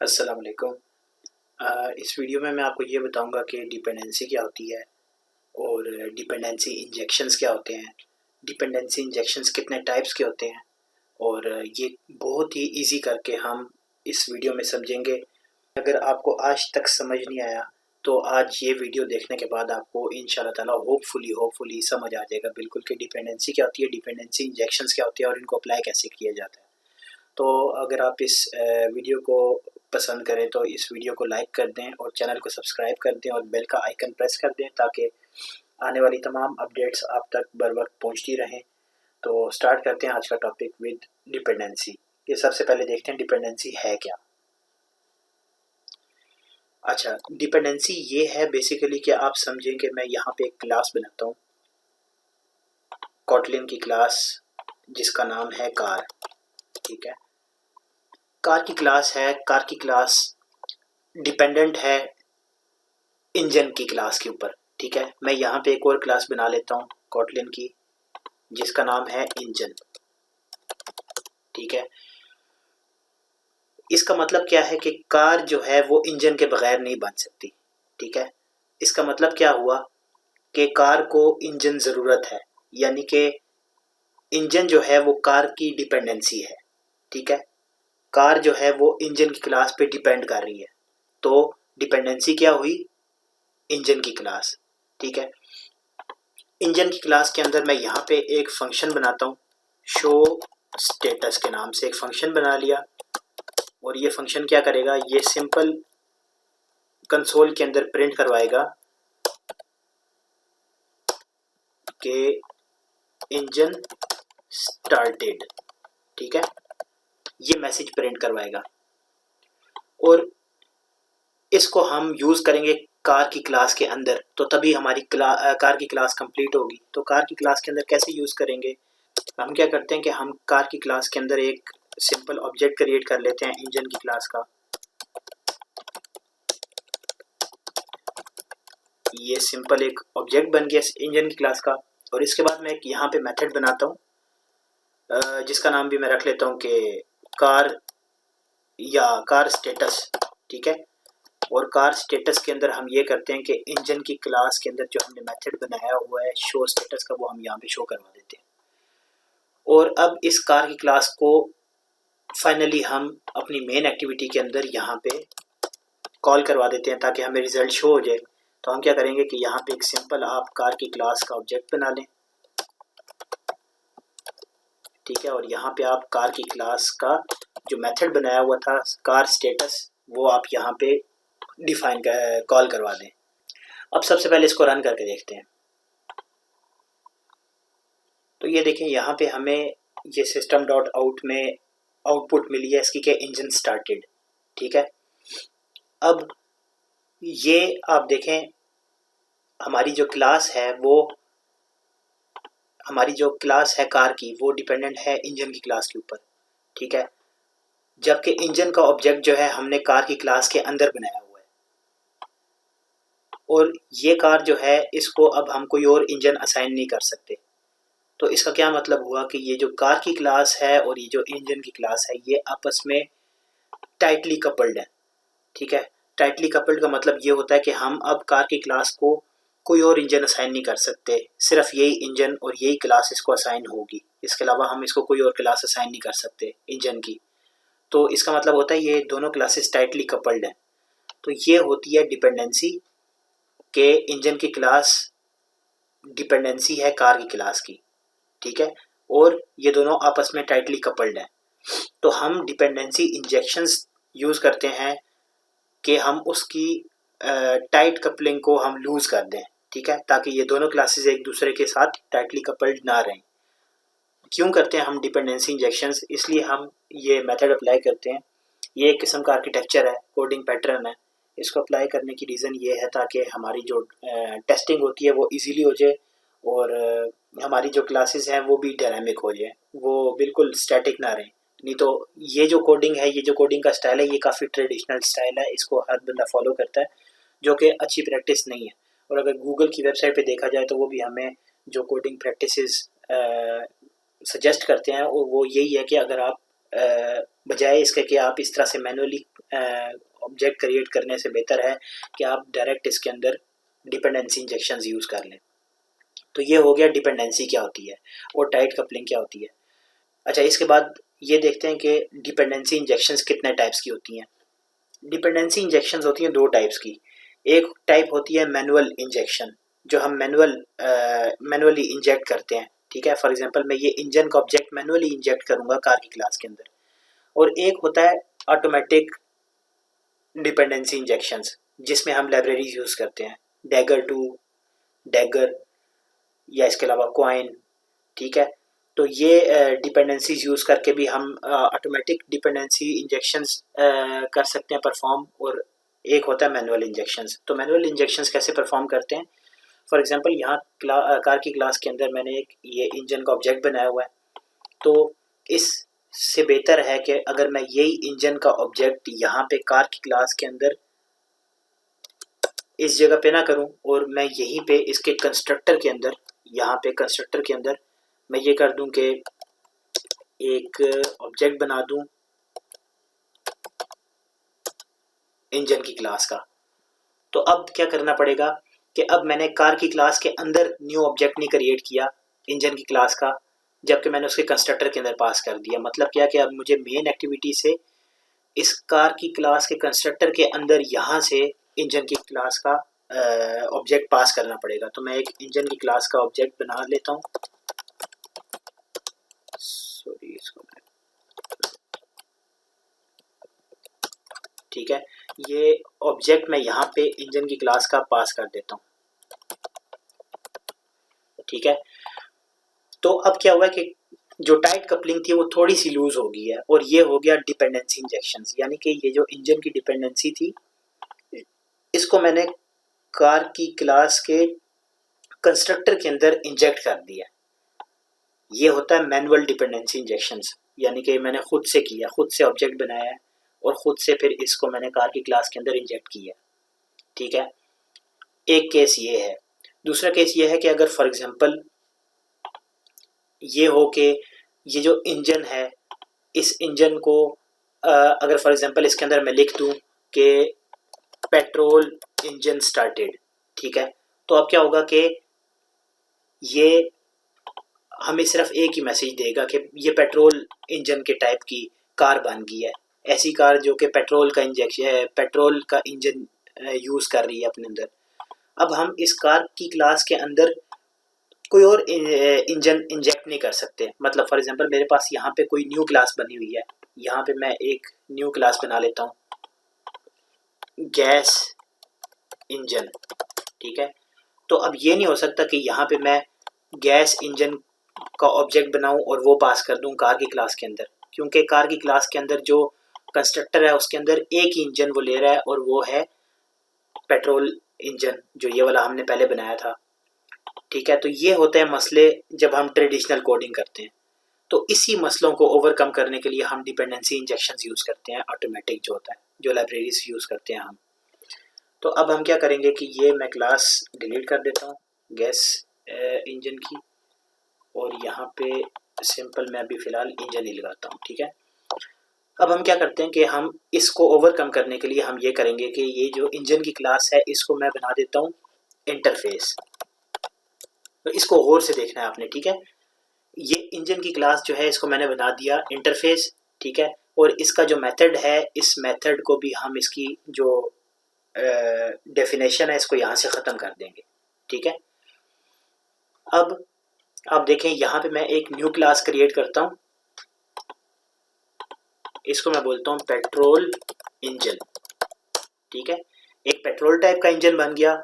अस्सलाम वालेकुम। इस वीडियो में मैं आपको ये बताऊंगा कि डिपेंडेंसी क्या होती है और डिपेंडेंसी इंजेक्शंस क्या होते हैं, डिपेंडेंसी इंजेक्शंस कितने टाइप्स के होते हैं और ये बहुत ही इजी करके हम इस वीडियो में समझेंगे। अगर आपको आज तक समझ नहीं आया तो आज ये वीडियो देखने के बाद आपको इंशाल्लाह ताला होपफुली समझ आ जाएगा बिल्कुल कि डिपेंडेंसी क्या होती है, डिपेंडेंसी इंजेक्शंस क्या होते हैं और इनको अप्लाई कैसे किया जाता है। तो अगर आप इस वीडियो को पसंद करें तो इस वीडियो को लाइक कर दें और चैनल को सब्सक्राइब कर दें और बेल का आइकन प्रेस कर दें ताकि आने वाली तमाम अपडेट्स आप तक बर वक्त पहुँचती रहें। तो स्टार्ट करते हैं आज का टॉपिक विद डिपेंडेंसी। ये सबसे पहले देखते हैं डिपेंडेंसी है क्या। अच्छा, डिपेंडेंसी ये है बेसिकली कि आप समझें कि मैं यहाँ पे एक क्लास बनाता हूँ, कॉटलिन की क्लास जिसका नाम है कार। ठीक है, कार की क्लास है, कार की क्लास डिपेंडेंट है इंजन की क्लास के ऊपर। ठीक है, मैं यहाँ पे एक और क्लास बना लेता हूँ कॉटलिन की जिसका नाम है इंजन। ठीक है, इसका मतलब क्या है कि कार जो है वो इंजन के बगैर नहीं बन सकती। ठीक है, इसका मतलब क्या हुआ कि कार को इंजन ज़रूरत है, यानी कि इंजन जो है वो कार की डिपेंडेंसी है। ठीक है, कार जो है वो इंजन की क्लास पे डिपेंड कर रही है, तो डिपेंडेंसी क्या हुई, इंजन की क्लास। ठीक है, इंजन की क्लास के अंदर मैं यहाँ पे एक फंक्शन बनाता हूँ, शो स्टेटस के नाम से एक फंक्शन बना लिया। और ये फंक्शन क्या करेगा, ये सिंपल कंसोल के अंदर प्रिंट करवाएगा कि इंजन स्टार्टेड। ठीक है, ये मैसेज प्रिंट करवाएगा और इसको हम यूज़ करेंगे कार की क्लास के अंदर, तो तभी हमारी कार की क्लास कंप्लीट होगी। तो कार की क्लास के अंदर कैसे यूज़ करेंगे, हम क्या करते हैं कि हम कार की क्लास के अंदर एक सिंपल ऑब्जेक्ट क्रिएट कर लेते हैं इंजन की क्लास का। ये सिंपल एक ऑब्जेक्ट बन गया इंजन की क्लास का। और इसके बाद मैं एक यहाँ पे मेथड बनाता हूँ जिसका नाम भी मैं रख लेता हूँ कि कार या कार स्टेटस। ठीक है, और कार स्टेटस के अंदर हम ये करते हैं कि इंजन की क्लास के अंदर जो हमने मेथड बनाया हुआ है शो स्टेटस का, वो हम यहाँ पे शो करवा देते हैं। और अब इस कार की क्लास को फाइनली हम अपनी मेन एक्टिविटी के अंदर यहाँ पे कॉल करवा देते हैं ताकि हमें रिजल्ट शो हो जाए। तो हम क्या करेंगे कि यहाँ पे एक सिंपल आप कार की क्लास का ऑब्जेक्ट बना लें। ठीक है, और यहाँ पे आप कार की क्लास का जो मेथड बनाया हुआ था कार स्टेटस, वो आप यहाँ पे डिफाइन कॉल करवा दें। अब सबसे पहले इसको रन करके देखते हैं। तो ये देखें यहाँ पे हमें ये सिस्टम डॉट आउट में आउटपुट मिली है इसकी कि इंजन स्टार्टेड। ठीक है, अब ये आप देखें हमारी जो क्लास है वो हमारी जो क्लास है कार की वो डिपेंडेंट है इंजन की क्लास के ऊपर। ठीक है, जबकि इंजन का ऑब्जेक्ट जो है हमने कार की क्लास के अंदर बनाया हुआ है। और ये कार जो है इसको अब हम कोई और इंजन असाइन नहीं कर सकते। तो इसका क्या मतलब हुआ कि ये जो कार की क्लास है और ये जो इंजन की क्लास है ये आपस में टाइटली कपल्ड है। ठीक है, टाइटली कपल्ड का मतलब ये होता है कि हम अब कार की क्लास को कोई और इंजन असाइन नहीं कर सकते, सिर्फ यही इंजन और यही क्लास इसको असाइन होगी। इसके अलावा हम इसको कोई और क्लास असाइन नहीं कर सकते इंजन की। तो इसका मतलब होता है ये दोनों क्लासेस टाइटली कपल्ड हैं। तो ये होती है डिपेंडेंसी के इंजन की क्लास डिपेंडेंसी है कार की क्लास की। ठीक है, और ये दोनों आपस में टाइटली कपल्ड हैं। तो हम डिपेंडेंसी इंजेक्शंस यूज़ करते हैं कि हम उसकी टाइट कपलिंग को हम लूज़ कर दें। ठीक है, ताकि ये दोनों क्लासेस एक दूसरे के साथ टाइटली कपल्ड ना रहें। क्यों करते हैं हम डिपेंडेंसी इंजेक्शंस, इसलिए हम ये मेथड अप्लाई करते हैं। ये एक किस्म का आर्किटेक्चर है, कोडिंग पैटर्न है। इसको अप्लाई करने की रीज़न ये है ताकि हमारी जो टेस्टिंग होती है वो इजीली हो जाए और हमारी जो क्लासेस हैं वो भी डायनामिक हो जाए, वो बिल्कुल स्टैटिक ना रहें। नहीं तो ये जो कोडिंग है, ये जो कोडिंग का स्टाइल है, ये काफ़ी ट्रेडिशनल स्टाइल है, इसको हर बंदा फॉलो करता है, जो कि अच्छी प्रैक्टिस नहीं है। और अगर गूगल की वेबसाइट पे देखा जाए तो वो भी हमें जो कोडिंग प्रैक्टिसेस सजेस्ट करते हैं और वो यही है कि अगर आप बजाय इसके कि आप इस तरह से मैनुअली ऑब्जेक्ट क्रिएट करने से बेहतर है कि आप डायरेक्ट इसके अंदर डिपेंडेंसी इंजेक्शंस यूज़ कर लें। तो ये हो गया डिपेंडेंसी क्या होती है और टाइट कपलिंग क्या होती है। अच्छा, इसके बाद ये देखते हैं कि डिपेंडेंसी इंजेक्शंस कितने टाइप्स की होती हैं। डिपेंडेंसी इंजेक्शंस होती हैं दो टाइप्स की। एक टाइप होती है मैनुअल इंजेक्शन, जो हम मैनुअली इंजेक्ट करते हैं, ठीक है। फॉर एग्जांपल मैं ये इंजन का ऑब्जेक्ट मैनुअली इंजेक्ट करूंगा कार की क्लास के अंदर। और एक होता है ऑटोमेटिक डिपेंडेंसी इंजेक्शंस, जिसमें हम लाइब्रेरीज यूज़ करते हैं, डैगर 2, डैगर या इसके अलावा क्वाइन, ठीक है। तो ये डिपेंडेंसीज यूज़ करके भी हम ऑटोमेटिक डिपेंडेंसी इंजेक्शंस कर सकते हैं परफॉर्म। और एक होता है मैनुअल इंजेक्शंस। तो मैनुअल इंजेक्शंस कैसे परफॉर्म करते हैं? फॉर एग्जांपल यहाँ कार की क्लास के अंदर मैंने एक ये इंजन का ऑब्जेक्ट बनाया हुआ है। तो इससे बेहतर है कि अगर मैं यही इंजन का ऑब्जेक्ट यहाँ पे कार की क्लास के अंदर इस जगह पे ना करूँ, और मैं यहीं पे इसके कंस्ट्रक्टर के अंदर, यहाँ पे कंस्ट्रक्टर के अंदर मैं ये कर दूं कि एक ऑब्जेक्ट बना दूं इंजन की क्लास का। तो अब क्या करना पड़ेगा कि अब मैंने कार की क्लास के अंदर न्यू ऑब्जेक्ट नहीं क्रिएट किया इंजन की क्लास का, जबकि मैंने उसके कंस्ट्रक्टर के अंदर पास कर दिया। मतलब क्या कि अब मुझे मेन एक्टिविटी से इस कार की क्लास के कंस्ट्रक्टर के अंदर यहाँ से इंजन की क्लास का ऑब्जेक्ट पास करना पड़ेगा। तो मैं एक इंजन की क्लास का ऑब्जेक्ट बना लेता हूँ। सॉरी, इसको ठीक है, ये ऑब्जेक्ट मैं यहाँ पे इंजन की क्लास का पास कर देता हूँ, ठीक है। तो अब क्या हुआ कि जो टाइट कपलिंग थी वो थोड़ी सी लूज हो गई है, और ये हो गया डिपेंडेंसी इंजेक्शंस। यानी कि ये जो इंजन की डिपेंडेंसी थी, इसको मैंने कार की क्लास के कंस्ट्रक्टर के अंदर इंजेक्ट कर दिया। ये होता है मैनुअल डिपेंडेंसी इंजेक्शंस, यानी कि मैंने खुद से किया, खुद से ऑब्जेक्ट बनाया है और खुद से फिर इसको मैंने कार की क्लास के अंदर इंजेक्ट किया, ठीक है। एक केस ये है। दूसरा केस ये है कि अगर फॉर एग्जांपल ये हो कि ये जो इंजन है, इस इंजन को अगर फॉर एग्जांपल इसके अंदर मैं लिख दूं कि पेट्रोल इंजन स्टार्टेड, ठीक है। तो अब क्या होगा कि ये हमें सिर्फ एक ही मैसेज देगा कि ये पेट्रोल इंजन के टाइप की कार बन गई है। ऐसी कार जो कि पेट्रोल का इंजन यूज़ कर रही है अपने अंदर। अब हम इस कार की क्लास के अंदर कोई और इंजन इंजेक्ट नहीं कर सकते। मतलब फॉर एग्जांपल मेरे पास यहाँ पे कोई न्यू क्लास बनी हुई है, यहाँ पे मैं एक न्यू क्लास बना लेता हूँ, गैस इंजन, ठीक है। तो अब ये नहीं हो सकता कि यहाँ पे मैं गैस इंजन का ऑब्जेक्ट बनाऊं और वो पास कर दूं कार की क्लास के अंदर, क्योंकि कार की क्लास के अंदर जो कंस्ट्रक्टर है उसके अंदर एक ही इंजन वो ले रहा है, और वो है पेट्रोल इंजन, जो ये वाला हमने पहले बनाया था, ठीक है। तो ये होते हैं मसले जब हम ट्रेडिशनल कोडिंग करते हैं। तो इसी मसलों को ओवरकम करने के लिए हम डिपेंडेंसी इंजेक्शंस यूज़ करते हैं, ऑटोमेटिक जो होता है, जो लाइब्रेरीज यूज़ करते हैं हम। तो अब हम क्या करेंगे कि ये मैं क्लास डिलीट कर देता हूँ गैस इंजन की, और यहाँ पे सिंपल मैं अभी फ़िलहाल इंजन ही लगाता हूँ, ठीक है। अब हम क्या करते हैं कि हम इसको ओवरकम करने के लिए हम ये करेंगे कि ये जो इंजन की क्लास है इसको मैं बना देता हूँ इंटरफेस। तो इसको गौर से देखना है आपने, ठीक है। ये इंजन की क्लास जो है इसको मैंने बना दिया इंटरफेस, ठीक है। और इसका जो मेथड है, इस मेथड को भी हम इसकी जो डेफिनेशन है इसको यहाँ से ख़त्म कर देंगे, ठीक है। अब आप देखें यहाँ पे मैं एक न्यू क्लास क्रिएट करता हूँ, इसको मैं बोलता हूँ पेट्रोल इंजन, ठीक है। एक पेट्रोल टाइप का इंजन बन गया,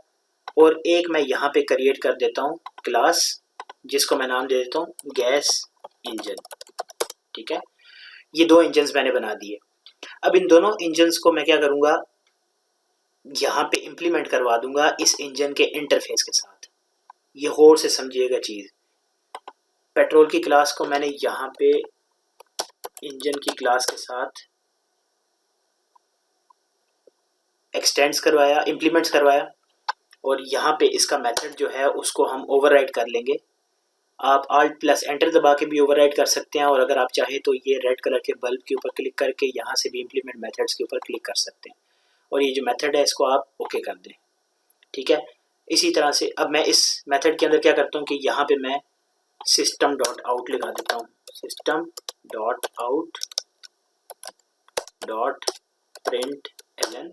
और एक मैं यहाँ पे क्रिएट कर देता हूँ क्लास, जिसको मैं नाम दे देता हूँ गैस इंजन, ठीक है। ये दो इंजन्स मैंने बना दिए। अब इन दोनों इंजन्स को मैं क्या करूँगा, यहाँ पे इम्प्लीमेंट करवा दूंगा इस इंजन के इंटरफेस के साथ। ये गौर से समझिएगा चीज़। पेट्रोल की क्लास को मैंने यहाँ पे इंजन की क्लास के साथ एक्सटेंड्स करवाया, इम्प्लीमेंट्स करवाया, और यहाँ पे इसका मेथड जो है उसको हम ओवरराइड कर लेंगे आप Alt प्लस एंटर दबा के भी ओवरराइड कर सकते हैं, और अगर आप चाहें तो ये रेड कलर के बल्ब के ऊपर क्लिक करके यहाँ से भी इम्प्लीमेंट मेथड्स के ऊपर क्लिक कर सकते हैं, और ये जो मेथड है इसको आप ओके कर दें। ठीक है, इसी तरह से अब मैं इस मेथड के अंदर क्या करता हूँ कि यहाँ पे मैं सिस्टम डॉट आउट लगा देता हूँ, system dot out dot println,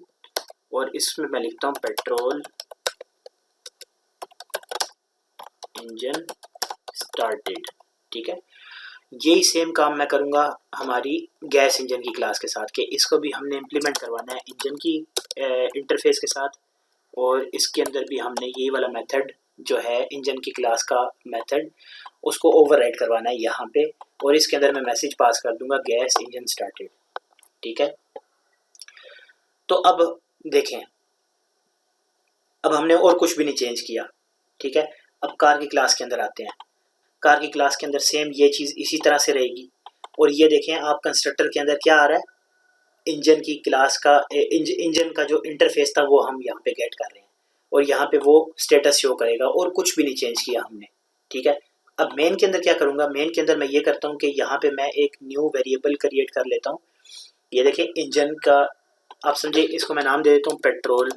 और इसमें मैं लिखता हूँ पेट्रोल इंजन स्टार्टेड। ठीक है, यही सेम काम मैं करूँगा हमारी गैस इंजन की क्लास के साथ, कि इसको भी हमने इम्प्लीमेंट करवाना है इंजन की इंटरफेस के साथ, और इसके अंदर भी हमने ये वाला मेथड जो है इंजन की क्लास का मेथड उसको ओवरराइड करवाना है यहाँ पे, और इसके अंदर मैं मैसेज पास कर दूंगा गैस इंजन स्टार्टेड। ठीक है, तो अब देखें, अब हमने और कुछ भी नहीं चेंज किया। ठीक है, अब कार की क्लास के अंदर आते हैं। कार की क्लास के अंदर सेम ये चीज़ इसी तरह से रहेगी, और ये देखें आप कंस्ट्रक्टर के अंदर क्या आ रहा है, इंजन की क्लास का इंजन का जो इंटरफेस था वो हम यहाँ पे गेट कर रहे हैं, और यहाँ पे वो स्टेटस शो करेगा, और कुछ भी नहीं चेंज किया हमने। ठीक है, अब मेन के अंदर क्या करूँगा, मेन के अंदर मैं ये करता हूँ कि यहाँ पे मैं एक न्यू वेरिएबल क्रिएट कर लेता हूँ। ये देखिए इंजन का, आप समझे, इसको मैं नाम दे देता हूँ पेट्रोल।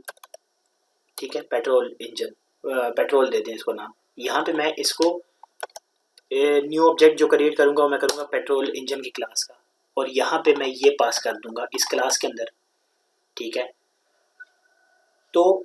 ठीक है, पेट्रोल इंजन, पेट्रोल दे दें इसको नाम। यहाँ पे मैं इसको न्यू ऑब्जेक्ट जो क्रिएट करूँगा वो मैं करूँगा पेट्रोल इंजन की क्लास का, और यहाँ पे मैं ये पास कर दूंगा इस क्लास के अंदर। ठीक है, तो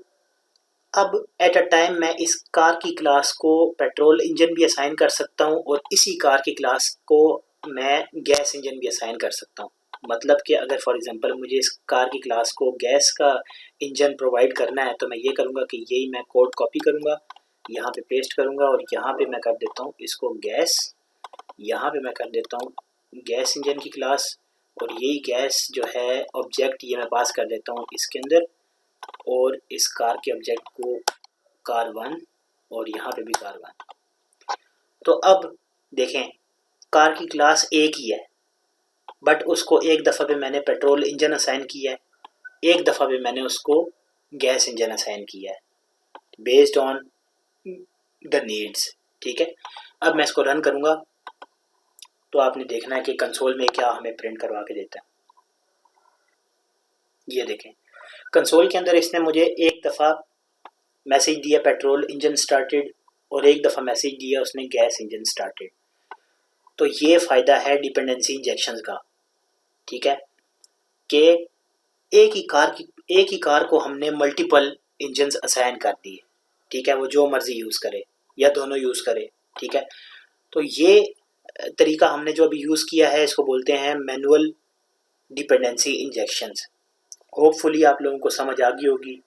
अब एट अ टाइम मैं इस कार की क्लास को पेट्रोल इंजन भी असाइन कर सकता हूँ, और इसी कार की क्लास को मैं गैस इंजन भी असाइन कर सकता हूँ। मतलब कि अगर फॉर एग्जांपल मुझे इस कार की क्लास को गैस का इंजन प्रोवाइड करना है, तो मैं ये करूँगा कि यही मैं कोड कॉपी करूँगा, यहाँ पे पेस्ट करूँगा, और यहाँ पे मैं कर देता हूँ इसको गैस, यहाँ पे मैं कर देता हूँ गैस इंजन की क्लास, और यही गैस जो है ऑब्जेक्ट ये मैं पास कर देता हूँ इसके अंदर, और इस कार के ऑब्जेक्ट को कार वन, और यहाँ पे भी कार वन। तो अब देखें कार की क्लास एक ही है, बट उसको एक दफ़ा पे मैंने पेट्रोल इंजन असाइन किया है, एक दफ़ा पे मैंने उसको गैस इंजन असाइन किया है, बेस्ड ऑन द नीड्स। ठीक है, अब मैं इसको रन करूँगा, तो आपने देखना है कि कंसोल में क्या हमें प्रिंट करवा के देता है। ये देखें कंसोल के अंदर इसने मुझे एक दफ़ा मैसेज दिया पेट्रोल इंजन स्टार्टेड, और एक दफ़ा मैसेज दिया उसने गैस इंजन स्टार्टेड। तो ये फ़ायदा है डिपेंडेंसी इंजेक्शन का। ठीक है, कि एक ही कार को हमने मल्टीपल इंजन्स असाइन कर दिए। ठीक है, वो जो मर्जी यूज़ करे या दोनों यूज़ करे। ठीक है, तो ये तरीका हमने जो अभी यूज़ किया है इसको बोलते हैं मैनुअल डिपेंडेंसी इंजेक्शंस। होपफुली आप लोगों को समझ आ गई होगी।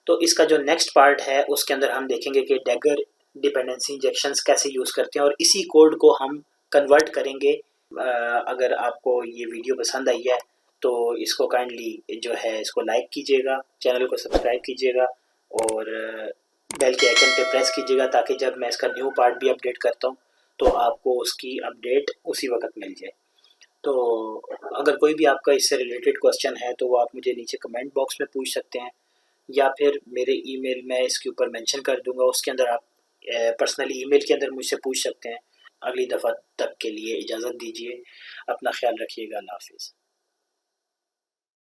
तो इसका जो नेक्स्ट पार्ट है उसके अंदर हम देखेंगे कि डैगर डिपेंडेंसी इंजेक्शंस कैसे यूज़ करते हैं, और इसी कोड को हम कन्वर्ट करेंगे। अगर आपको ये वीडियो पसंद आई है तो इसको काइंडली जो है इसको लाइक कीजिएगा, चैनल को सब्सक्राइब कीजिएगा, और बेल के आइकन पे प्रेस कीजिएगा, ताकि जब मैं इसका न्यू पार्ट भी अपडेट करता हूँ तो आपको उसकी अपडेट उसी वक्त मिल जाए। तो अगर कोई भी आपका इससे रिलेटेड क्वेश्चन है तो वो आप मुझे नीचे कमेंट बॉक्स में पूछ सकते हैं, या फिर मेरे ईमेल मैं इसके ऊपर मेंशन कर दूंगा, उसके अंदर आप पर्सनली ईमेल के अंदर मुझसे पूछ सकते हैं। अगली दफ़ा तक के लिए इजाज़त दीजिए, अपना ख्याल रखिएगा, अल्लाह हाफिज़।